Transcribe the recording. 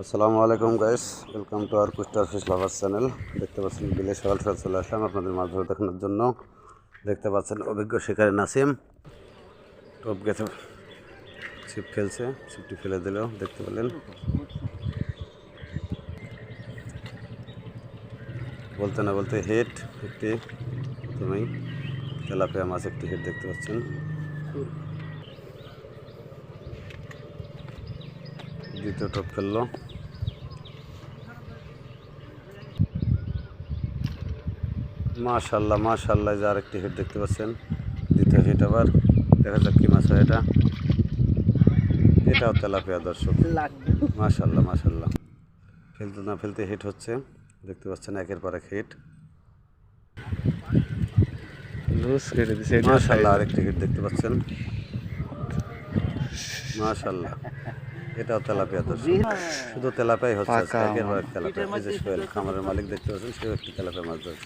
আসসালামু আলাইকুম guys, welcome to our কুস্টার ফিশ লাভার চ্যানেল। দেখতে পাচ্ছেন বিলে সকাল সকাল চলে আসলাম আপনাদের মাছ ধরে দেখানোর জন্য। দেখতে পাচ্ছেন অভিজ্ঞ শিকারী নাসিম টোপ গেছে, ছিপ ফেলছে, ছিপটি ফেলে দিলেও দেখতে পেলেন। বলতে না বলতে হিট একটি, তুমি তেলাপিয়া মাছ একটি হিট দেখতে পাচ্ছেন। দ্বিতীয় টোপ ফেললো, মাশাল্লাহ মাশাল্লাহ, যে আরেকটি হিট দেখতে পাচ্ছেন। দ্বিতীয় হিট, আবার দেখা যাক কি মাছ হয় এটা। এটাও তেলাপিয়া দর্শক, মাশাল্লাহ মাশাল্লাহ। ফেলতে না ফেলতে হিট হচ্ছে, দেখতে পাচ্ছেন একের পর এক হিট। মাশাল্লাহ, আরেকটি হিট দেখতে পাচ্ছেন। মাশাল্লাহ, এটাও তেলাপিয়া দর্শক। শুধু তেলাপিয়াই হচ্ছে, একের পর এক তেলাপিয়া। এই যে সোহেল খামারের মালিক দেখতে পাচ্ছেন, সেও একটি তেলাপিয়া মাছ ধরছে।